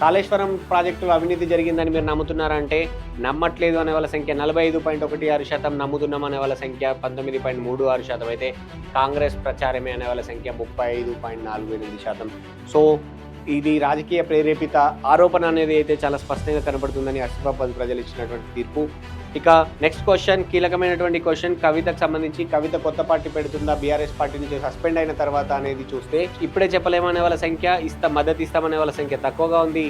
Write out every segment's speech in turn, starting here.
కాళేశ్వరం ప్రాజెక్టులో అవినీతి జరిగిందని మీరు నమ్ముతున్నారంటే నమ్మట్లేదు అనే వాళ్ళ సంఖ్య 45.16%, నమ్ముతున్నాం అనే వాళ్ళ సంఖ్య 19.36% అయితే కాంగ్రెస్ ప్రచారమే అనే వాళ్ళ సంఖ్య 35.48%. సో ఇది రాజకీయ ప్రేరేపిత ఆరోపణ అనేది అయితే చాలా స్పష్టంగా కనబడుతుందని అసిఫాబాద్ ప్రజలు ఇచ్చినటువంటి తీర్పు. ఇక నెక్స్ట్ క్వశ్చన్, కీలకమైనటువంటి క్వశ్చన్, కవితకు సంబంధించి. కవిత కొత్త పార్టీ పెడుతుందా బీఆర్ఎస్ పార్టీ నుంచి సస్పెండ్ అయిన తర్వాత అనేది చూస్తే ఇప్పుడే చెప్పలేమనే వాళ్ళ సంఖ్య, మద్దతు ఇస్తామనే వాళ్ళ సంఖ్య తక్కువగా ఉంది.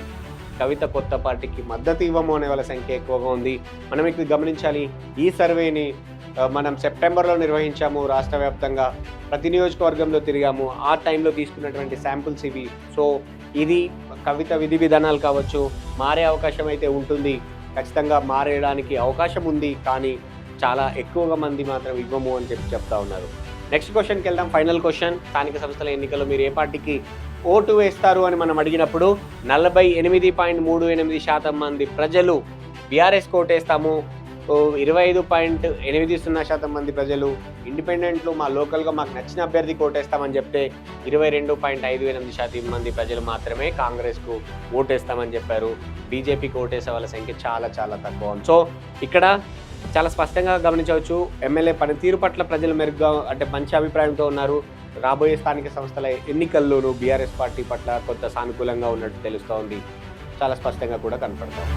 కవిత కొత్త పార్టీకి మద్దతు ఇవ్వము అనే వాళ్ళ సంఖ్య ఎక్కువగా ఉంది. మనం ఇక్కడ గమనించాలి, ఈ సర్వేని మనం సెప్టెంబర్లో నిర్వహించాము. రాష్ట్ర వ్యాప్తంగా ప్రతి నియోజకవర్గంలో తిరిగాము. ఆ టైంలో తీసుకున్నటువంటి శాంపుల్స్ ఇవి. సో ఇది కవిత విధి విధానాలు కావచ్చు, మారే అవకాశం అయితే ఉంటుంది, ఖచ్చితంగా మారేయడానికి అవకాశం ఉంది. కానీ చాలా ఎక్కువగా మంది మాత్రం ఇవ్వము అని చెప్తా ఉన్నారు. నెక్స్ట్ క్వశ్చన్కి వెళ్దాం. ఫైనల్ క్వశ్చన్, స్థానిక సంస్థల ఎన్నికల్లో మీరు ఏ పార్టీకి ఓటు వేస్తారు అని మనం అడిగినప్పుడు 48.38% మంది ప్రజలు బీఆర్ఎస్ ఓటేస్తాము, 25.80% మంది ప్రజలు ఇండిపెండెంట్లు మా లోకల్గా మాకు నచ్చిన అభ్యర్థికి ఓటేస్తామని చెప్తే 22.58% మంది ప్రజలు మాత్రమే కాంగ్రెస్కు ఓటేస్తామని చెప్పారు. బీజేపీకి ఓటేసే వాళ్ళ సంఖ్య చాలా చాలా తక్కువ. సో ఇక్కడ చాలా స్పష్టంగా గమనించవచ్చు, ఎమ్మెల్యే పనితీరు పట్ల ప్రజలు మెరుగ్గా అంటే మంచి అభిప్రాయంతో ఉన్నారు. రాబోయే స్థానిక సంస్థల ఎన్నికల్లోనూ బీఆర్ఎస్ పార్టీ పట్ల కొంత సానుకూలంగా ఉన్నట్టు తెలుస్తోంది, చాలా స్పష్టంగా కూడా కనపడతాం.